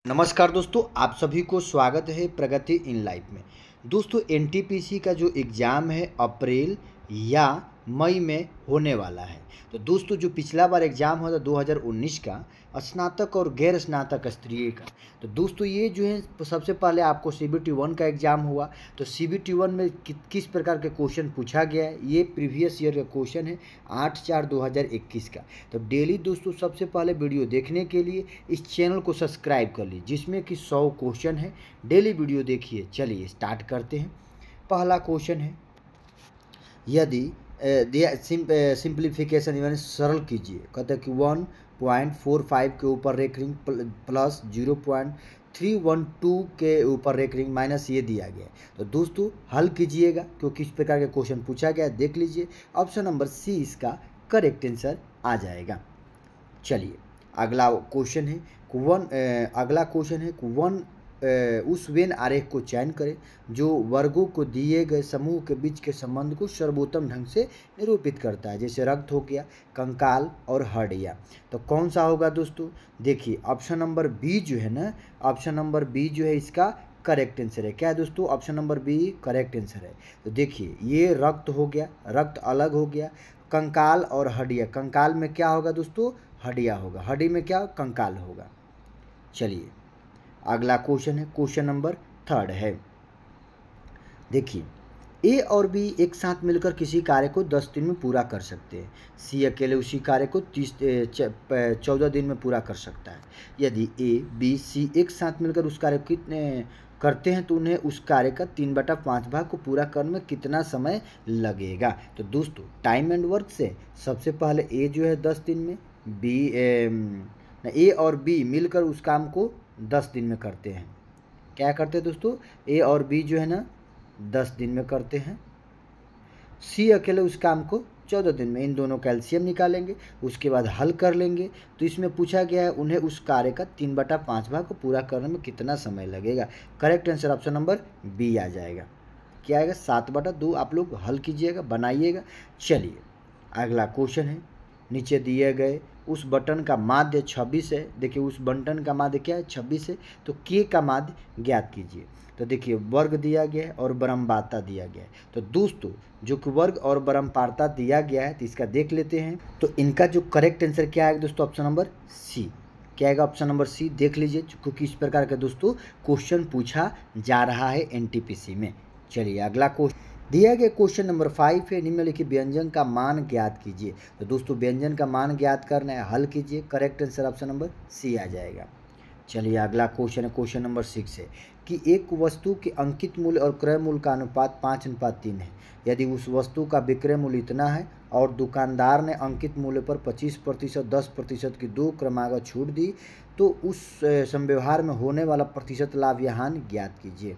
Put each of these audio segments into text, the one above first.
नमस्कार दोस्तों, आप सभी को स्वागत है प्रगति इन लाइफ में। दोस्तों, एनटीपीसी का जो एग्ज़ाम है अप्रैल या मई में होने वाला है। तो दोस्तों, जो पिछला बार एग्ज़ाम हुआ था 2019 का, स्नातक और गैर स्नातक स्तरीय का, तो दोस्तों ये जो है सबसे पहले आपको सीबीटी 1 का एग्ज़ाम हुआ। तो सीबीटी 1 में किस प्रकार के क्वेश्चन पूछा गया है, ये प्रीवियस ईयर का क्वेश्चन है 8/4/2021 का। तो डेली दोस्तों सबसे पहले वीडियो देखने के लिए इस चैनल को सब्सक्राइब कर लीजिए, जिसमें कि 100 क्वेश्चन है। डेली वीडियो देखिए। चलिए स्टार्ट करते हैं। पहला क्वेश्चन है, यदि सिंप्लीफिकेशन यानी सरल कीजिए। कहते हैं कि 1.45 के ऊपर रेकरिंग प्लस 0.312 के ऊपर रेकरिंग माइनस ये दिया गया है। तो दोस्तों हल कीजिएगा, क्योंकि इस प्रकार के क्वेश्चन पूछा गया है। देख लीजिए, ऑप्शन नंबर सी इसका करेक्ट आंसर आ जाएगा। चलिए अगला क्वेश्चन है उस वेन आरेख को चयन करें जो वर्गों को दिए गए समूह के बीच के संबंध को सर्वोत्तम ढंग से निरूपित करता है। जैसे रक्त हो गया, कंकाल और हड्डियाँ। तो कौन सा होगा दोस्तों? देखिए ऑप्शन नंबर बी जो है ना, ऑप्शन नंबर बी जो है इसका करेक्ट आंसर है। क्या है दोस्तों? Option number B correct answer है। तो देखिए ये रक्त हो गया, रक्त अलग हो गया। कंकाल और हड्डियाँ, कंकाल में क्या होगा दोस्तों? हड्डियाँ होगा। हड्डी में क्या? कंकाल होगा। चलिए अगला क्वेश्चन है, क्वेश्चन नंबर 3 है। देखिए ए और बी एक साथ मिलकर किसी कार्य को 10 दिन में पूरा कर सकते हैं। सी अकेले उसी कार्य को 14 दिन में पूरा कर सकता है। यदि ए बी सी एक साथ मिलकर उस कार्य को कितने करते हैं तो उन्हें उस कार्य का 3/5 भाग को पूरा करने में कितना समय लगेगा? तो दोस्तों टाइम एंड वर्क से सबसे पहले ए जो है 10 दिन में, ए और बी मिलकर उस काम को 10 दिन में करते हैं। क्या करते हैं दोस्तों? ए और बी जो है ना 10 दिन में करते हैं। सी अकेले उस काम को 14 दिन में। इन दोनों का एलसीएम निकालेंगे, उसके बाद हल कर लेंगे। तो इसमें पूछा गया है उन्हें उस कार्य का 3/5 भाग को पूरा करने में कितना समय लगेगा। Correct answer option number B आ जाएगा। क्या आएगा? 7/2। आप लोग हल कीजिएगा, बनाइएगा। चलिए अगला क्वेश्चन है, नीचे दिए गए उस बटन का माध्य 26 है। देखिए उस बटन का माध्य क्या है? 26 है। तो के का माध्य ज्ञात कीजिए। तो देखिए वर्ग दिया गया है और बरमपारता दिया गया है। तो दोस्तों जो कि वर्ग और बरमपारता दिया गया है, तो इसका देख लेते हैं। तो इनका जो करेक्ट आंसर क्या आएगा दोस्तों? Option number C. क्या आएगा? Option number C. देख लीजिए, क्योंकि इस प्रकार का दोस्तों क्वेश्चन पूछा जा रहा है एनटीपीसी में। चलिए अगला क्वेश्चन दिया गया क्वेश्चन नंबर 5 है, निम्नलिखित व्यंजन का मान ज्ञात कीजिए। तो दोस्तों व्यंजन का मान ज्ञात करना है, हल कीजिए। Correct answer option number C आ जाएगा। चलिए अगला क्वेश्चन है, क्वेश्चन नंबर 6 है कि एक वस्तु के अंकित मूल्य और क्रय मूल्य का अनुपात 5:3 है। यदि उस वस्तु का विक्रय मूल्य इतना है और दुकानदार ने अंकित मूल्य पर 25%, 10% की 2 क्रमागत छूट दी, तो उस संव्यवहार में होने वाला प्रतिशत लाभ या हानि ज्ञात कीजिए।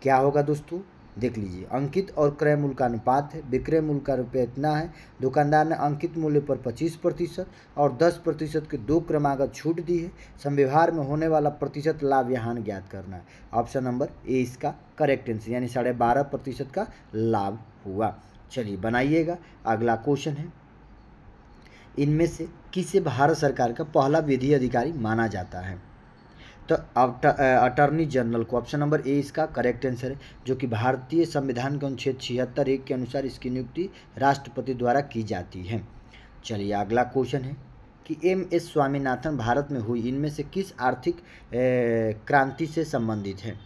क्या होगा दोस्तों? देख लीजिए, अंकित और क्रय मूल्य का अनुपात है, विक्रय मूल्य का रुपये इतना है, दुकानदार ने अंकित मूल्य पर 25% और 10% की 2 क्रमागत छूट दी है। संव्यवहार में होने वाला प्रतिशत लाभ या हानि ज्ञात करना है। ऑप्शन नंबर ए इसका करेक्ट आंसर, यानी 12.5% का लाभ हुआ। चलिए बनाइएगा। अगला क्वेश्चन है, इनमें से किसे भारत सरकार का पहला विधि अधिकारी माना जाता है? तो अटॉर्नी जनरल को। ऑप्शन नंबर ए इसका करेक्ट आंसर है, जो कि भारतीय संविधान के अनुच्छेद 76(1) के अनुसार इसकी नियुक्ति राष्ट्रपति द्वारा की जाती है। चलिए अगला क्वेश्चन है कि एम.एस. स्वामीनाथन भारत में हुई इनमें से किस आर्थिक क्रांति से संबंधित है?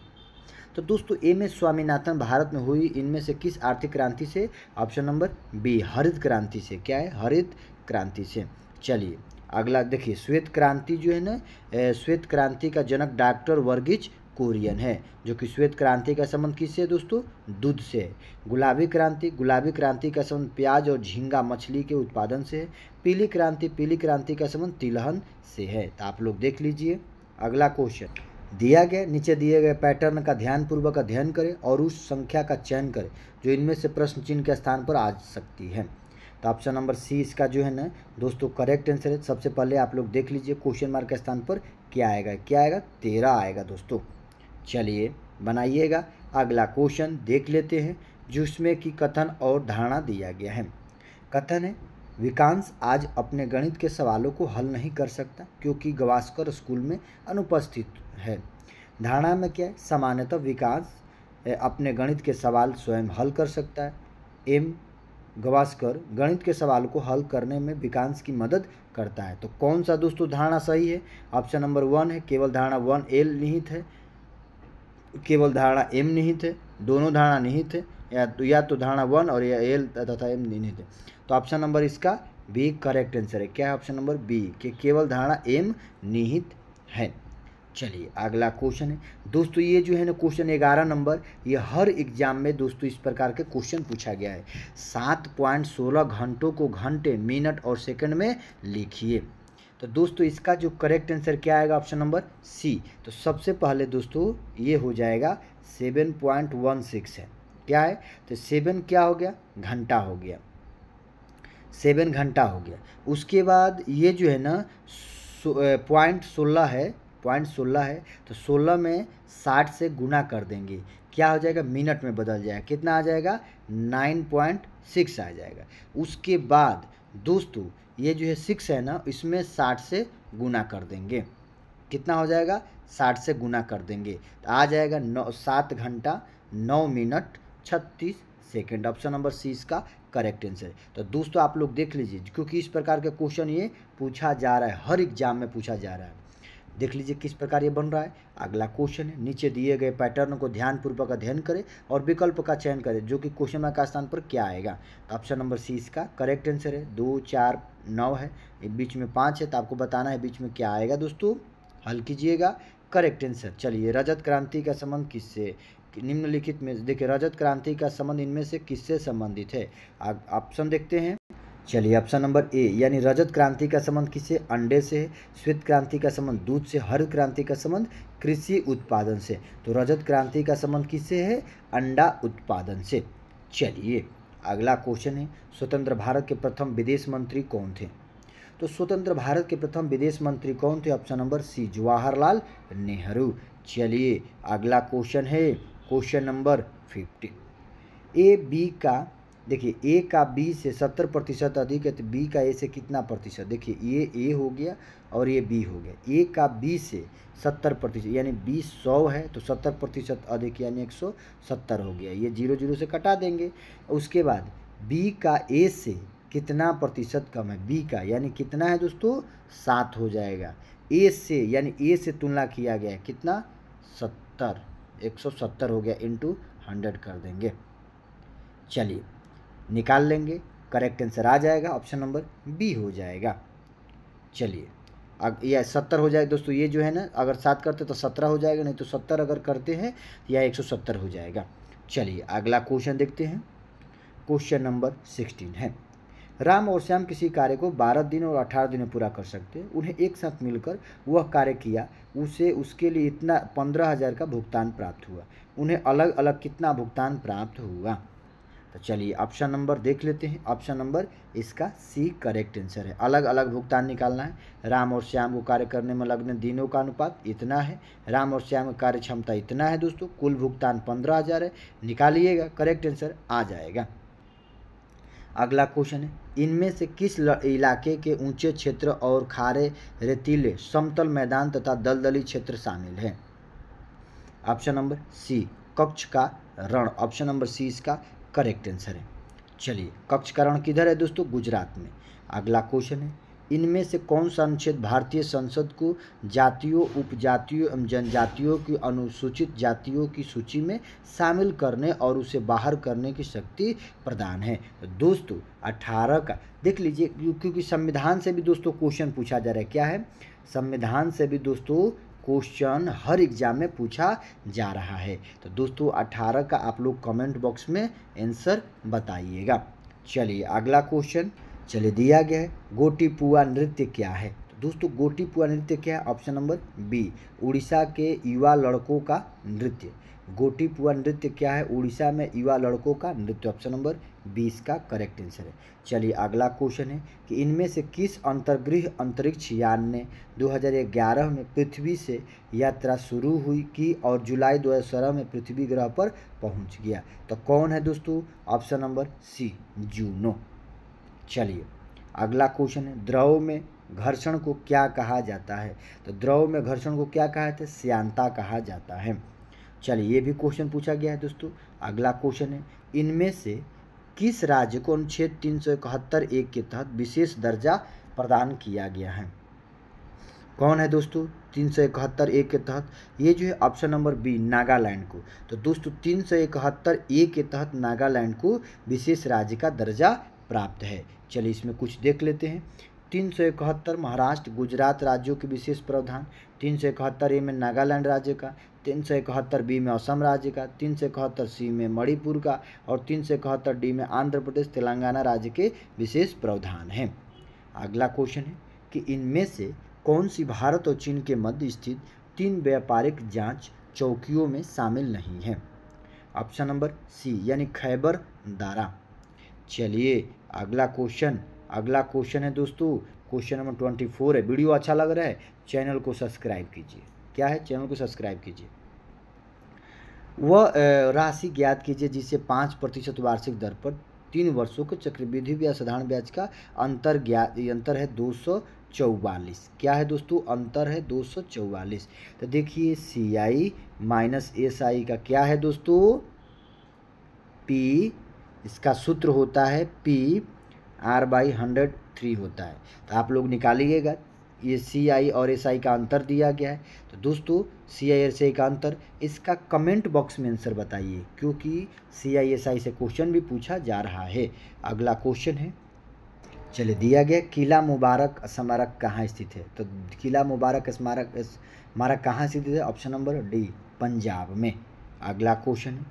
तो दोस्तों एम.एस. स्वामीनाथन भारत में हुई इनमें से किस आर्थिक क्रांति से? ऑप्शन नंबर बी हरित क्रांति से। क्या है? हरित क्रांति से। चलिए अगला देखिए, श्वेत क्रांति जो है ना, श्वेत क्रांति का जनक डॉक्टर वर्गीज कुरियन है, जो कि श्वेत क्रांति का संबंध किससे है दोस्तों? दूध से है। गुलाबी क्रांति का संबंध प्याज और झींगा मछली के उत्पादन से है। पीली क्रांति का संबंध तिलहन से है। तो आप लोग देख लीजिए। अगला क्वेश्चन दिया गया, नीचे दिए गए पैटर्न का ध्यानपूर्वक अध्ययन करें और उस संख्या का चयन करें जो इनमें से प्रश्न चिन्ह के स्थान पर आ सकती है। तो ऑप्शन नंबर सी इसका जो है ना दोस्तों करेक्ट आंसर है। सबसे पहले आप लोग देख लीजिए क्वेश्चन मार्क के स्थान पर क्या आएगा? क्या आएगा? 13 आएगा दोस्तों। चलिए बनाइएगा। अगला क्वेश्चन देख लेते हैं, जिसमें कि कथन और धारणा दिया गया है। कथन है, विकांश आज अपने गणित के सवालों को हल नहीं कर सकता क्योंकि गावस्कर स्कूल में अनुपस्थित है। धारणा में क्या है, सामान्यतः विकास अपने गणित के सवाल स्वयं हल कर सकता है। एम गावस्कर गणित के सवाल को हल करने में विकास की मदद करता है। तो कौन सा दोस्तों धारणा सही है? ऑप्शन नंबर 1 है, केवल धारणा 1 एल निहित है, केवल धारणा एम निहित है, दोनों धारणा निहित है, या तो धारणा 1 और या एल तथा एम निहित है। तो ऑप्शन नंबर इसका बी करेक्ट आंसर है। क्या है ऑप्शन नंबर बी कि केवल धारणा एम निहित है। चलिए अगला क्वेश्चन है दोस्तों, ये जो है ना क्वेश्चन 11 नंबर, ये हर एग्जाम में दोस्तों इस प्रकार के क्वेश्चन पूछा गया है। 7.16 घंटों को घंटे, मिनट और सेकंड में लिखिए। तो दोस्तों इसका जो करेक्ट आंसर क्या आएगा? Option number C. तो सबसे पहले दोस्तों ये हो जाएगा 7.16 है। क्या है? तो 7 क्या हो गया? घंटा हो गया, 7 घंटा हो गया। उसके बाद ये जो है ना पॉइंट 16 है, तो 16 में 60 से गुना कर देंगे, क्या हो जाएगा? मिनट में बदल जाएगा। कितना आ जाएगा? 9.6 आ जाएगा। उसके बाद दोस्तों ये जो है 6 है ना, इसमें 60 से गुना कर देंगे, कितना हो जाएगा? 60 से गुना कर देंगे तो आ जाएगा 7 घंटा 9 minute 36 second. Option number C इसका करेक्ट आंसर है। तो दोस्तों आप लोग देख लीजिए, क्योंकि इस प्रकार का क्वेश्चन ये पूछा जा रहा है, हर एग्जाम में पूछा जा रहा है। देख लीजिए किस प्रकार ये बन रहा है। अगला क्वेश्चन है, नीचे दिए गए पैटर्न को ध्यानपूर्वक अध्ययन करें और विकल्प का चयन करें जो कि क्वेश्चन मार्क का स्थान पर क्या आएगा। तो ऑप्शन नंबर सी इसका करेक्ट आंसर है। 2 4 9 है, बीच में 5 है, तो आपको बताना है बीच में क्या आएगा दोस्तों, हल कीजिएगा। Correct answer. चलिए रजत क्रांति का संबंध किससे? निम्नलिखित में देखिए रजत क्रांति का संबंध इनमें से किससे संबंधित है? ऑप्शन देखते हैं। चलिए ऑप्शन नंबर ए यानी रजत क्रांति का संबंध किससे? अंडे से है। श्वेत क्रांति का संबंध दूध से। हरित क्रांति का संबंध कृषि उत्पादन से। तो रजत क्रांति का संबंध किससे है? अंडा उत्पादन से। चलिए अगला क्वेश्चन है, स्वतंत्र भारत के प्रथम विदेश मंत्री कौन थे? तो स्वतंत्र भारत के प्रथम विदेश मंत्री कौन थे? Option number C Jawaharlal Nehru. चलिए अगला क्वेश्चन है क्वेश्चन नंबर 15। ए बी का देखिए ए का बी से 70% अधिक है, तो बी का ए से कितना प्रतिशत? देखिए ये ए हो गया और ये बी हो गया। ए का बी से 70% यानी बी 100 है, तो 70% अधिक यानी 170 हो गया। ये 0 0 से कटा देंगे। उसके बाद बी का ए से कितना प्रतिशत कम है? बी का यानी कितना है दोस्तों? 7 हो जाएगा। ए से यानी ए से तुलना किया गया है, कितना? 70, 170 हो गया, इंटू 100 कर देंगे। चलिए निकाल लेंगे, करेक्ट आंसर आ जाएगा, ऑप्शन नंबर बी हो जाएगा। चलिए अब यह 70 हो जाएगा दोस्तों। ये जो है ना, अगर 7 करते तो 17 हो जाएगा, नहीं तो 70 अगर करते हैं यह 170 हो जाएगा। चलिए अगला क्वेश्चन देखते हैं। क्वेश्चन नंबर 16 है, राम और श्याम किसी कार्य को 12 दिन और 18 दिन में पूरा कर सकते हैं। उन्हें एक साथ मिलकर वह कार्य किया, उसे उसके लिए इतना 15,000 का भुगतान प्राप्त हुआ। उन्हें अलग अलग कितना भुगतान प्राप्त हुआ? तो चलिए ऑप्शन नंबर देख लेते हैं। ऑप्शन नंबर इसका सी करेक्ट आंसर है। अलग अलग भुगतान निकालना है। राम और श्याम को कार्य करने में लगने दिनों का अनुपात इतना है, राम और श्याम की कार्य क्षमता इतना है दोस्तों, कुल भुगतान 15,000 है। निकालिएगा, करेक्ट आंसर आ जाएगा। अगला क्वेश्चन है, इनमें से किस इलाके के ऊंचे क्षेत्र और खारे रेतीले समतल मैदान तथा दलदली क्षेत्र शामिल है? ऑप्शन नंबर सी कच्छ का रण। ऑप्शन नंबर सी इसका करेक्ट आंसर है। चलिए कच्छ का रण किधर है दोस्तों? गुजरात में। अगला क्वेश्चन है, इनमें से कौन सा अनुच्छेद भारतीय संसद को जातियों, उपजातियों एवं जनजातियों की अनुसूचित जातियों की सूची में शामिल करने और उसे बाहर करने की शक्ति प्रदान है? तो दोस्तों 18 का देख लीजिए, क्योंकि संविधान से भी दोस्तों क्वेश्चन पूछा जा रहा है। क्या है? संविधान से भी दोस्तों क्वेश्चन हर एग्जाम में पूछा जा रहा है। तो दोस्तों 18 का आप लोग कमेंट बॉक्स में आंसर बताइएगा। चलिए अगला क्वेश्चन चलिए दिया गया है, गोटीपुआ नृत्य क्या है? तो दोस्तों गोटीपुआ नृत्य क्या है? ऑप्शन नंबर बी उड़ीसा के युवा लड़कों का नृत्य। गोटीपुआ नृत्य क्या है? उड़ीसा में युवा लड़कों का नृत्य। ऑप्शन नंबर 20 का करेक्ट आंसर है। चलिए अगला क्वेश्चन है कि इनमें से किस अंतर्गृह अंतरिक्ष यान ने 2011 में पृथ्वी से यात्रा शुरू हुई की और जुलाई 2017 में पृथ्वी ग्रह पर पहुंच गया? तो कौन है दोस्तों? Option number C Juno. चलिए अगला क्वेश्चन है, द्रव में घर्षण को क्या कहा जाता है? तो द्रव में घर्षण को क्या कहा जाता है? श्यानता कहा जाता है। चलिए ये भी क्वेश्चन पूछा गया है दोस्तों। अगला क्वेश्चन है, इनमें से किस राज्य को अनुच्छेद 371 के तहत विशेष दर्जा प्रदान किया गया है? कौन है दोस्तों 371 के तहत? ये जो है ऑप्शन नंबर बी, नागालैंड को। तो दोस्तों 371 के तहत नागालैंड को विशेष राज्य का दर्जा प्राप्त है। चलिए इसमें कुछ देख लेते हैं। 371 महाराष्ट्र गुजरात राज्यों के विशेष प्रावधान, 371 ए में नागालैंड राज्य का, 371 बी में असम राज्य का, 371 सी में मणिपुर का और 371 डी में आंध्र प्रदेश तेलंगाना राज्य के विशेष प्रावधान हैं। अगला क्वेश्चन है कि इनमें से कौन सी भारत और चीन के मध्य स्थित 3 व्यापारिक जांच चौकियों में शामिल नहीं है? ऑप्शन नंबर सी यानी खैबर दारा। चलिए अगला क्वेश्चन है दोस्तों, क्वेश्चन नंबर 24 है। वीडियो अच्छा लग रहा है चैनल को सब्सक्राइब कीजिए। क्या है? चैनल को सब्सक्राइब कीजिए। वह राशि ज्ञात कीजिए जिससे 5% वार्षिक दर पर 3 वर्षों के चक्रवृद्धि या साधारण ब्याज का अंतर है 244। क्या है दोस्तों? अंतर है 244। तो देखिए CI माइनस SI का क्या है दोस्तों? P, इसका सूत्र होता है PR/103 होता है। तो आप लोग निकालिएगा। ये CI और SI का अंतर दिया गया है। तो दोस्तों CI और SI का अंतर, इसका कमेंट बॉक्स में आंसर बताइए क्योंकि CI SI से क्वेश्चन भी पूछा जा रहा है। अगला क्वेश्चन है, चलिए दिया गया, किला मुबारक स्मारक कहाँ स्थित है? तो किला मुबारक स्मारक कहाँ स्थित है? ऑप्शन नंबर डी, पंजाब में। अगला क्वेश्चन है,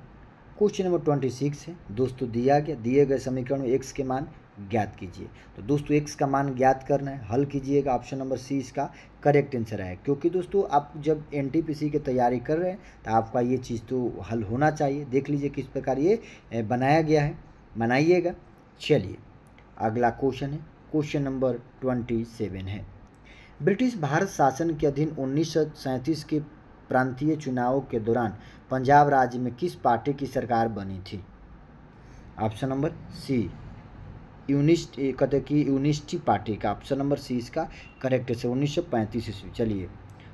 क्वेश्चन नंबर 26 है दोस्तों। दिए गए समीकरण में x के मान ज्ञात कीजिए। तो दोस्तों x का मान ज्ञात करना है, हल कीजिएगा। ऑप्शन नंबर सी इसका करेक्ट आंसर है क्योंकि दोस्तों आप जब NTPC की तैयारी कर रहे हैं तो आपका ये चीज़ तो हल होना चाहिए। देख लीजिए किस प्रकार ये बनाया गया है, बनाइएगा। चलिए अगला क्वेश्चन है, क्वेश्चन नंबर 27 है। ब्रिटिश भारत शासन के अधीन 1937 के प्रांतीय चुनावों के दौरान पंजाब राज्य में किस पार्टी की सरकार बनी थी? ऑप्शन नंबर सी, यूनिस्टी पार्टी का। ऑप्शन नंबर सी इसका करेक्ट है 1935 ईस्वी। चलिए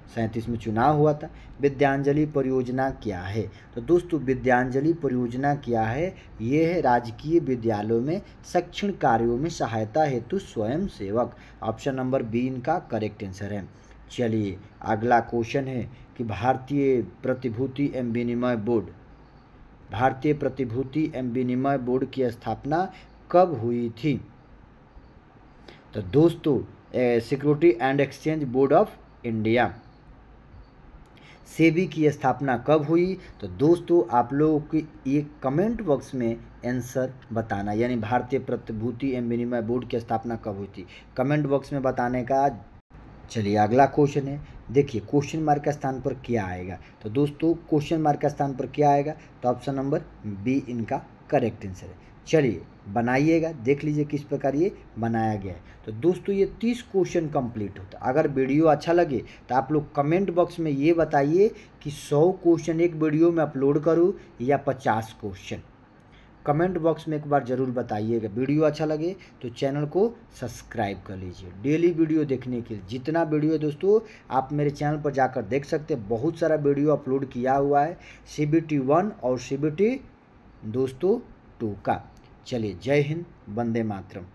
37 में चुनाव हुआ था। विद्यांजलि परियोजना क्या है? तो दोस्तों विद्यांजलि परियोजना क्या है? ये है राजकीय विद्यालयों में शैक्षणिक कार्यों में सहायता हेतु स्वयं सेवक। ऑप्शन नंबर बी इनका करेक्ट आंसर है। चलिए अगला क्वेश्चन है कि भारतीय प्रतिभूति एवं विनिमय बोर्ड की स्थापना कब हुई थी? तो दोस्तों security and exchange board of India, SEBI की स्थापना कब हुई? तो दोस्तों आप लोगों की ये कमेंट बॉक्स में आंसर बताना, यानी भारतीय प्रतिभूति एवं विनिमय बोर्ड की स्थापना कब हुई थी, कमेंट बॉक्स में बताने का। चलिए अगला क्वेश्चन है, देखिए क्वेश्चन मार्क के स्थान पर क्या आएगा? तो दोस्तों क्वेश्चन मार्क के स्थान पर क्या आएगा? तो ऑप्शन नंबर बी इनका करेक्ट आंसर है। चलिए बनाइएगा, देख लीजिए किस प्रकार ये बनाया गया है। तो दोस्तों ये 30 क्वेश्चन कंप्लीट होता है। अगर वीडियो अच्छा लगे तो आप लोग कमेंट बॉक्स में ये बताइए कि 100 क्वेश्चन एक वीडियो में अपलोड करूँ या 50 क्वेश्चन। कमेंट बॉक्स में एक बार ज़रूर बताइएगा। वीडियो अच्छा लगे तो चैनल को सब्सक्राइब कर लीजिए। डेली वीडियो देखने के लिए जितना वीडियो है दोस्तों आप मेरे चैनल पर जाकर देख सकते हैं। बहुत सारा वीडियो अपलोड किया हुआ है CBT 1 और CBT दोस्तों 2 का। चलिए जय हिंद, वंदे मातरम।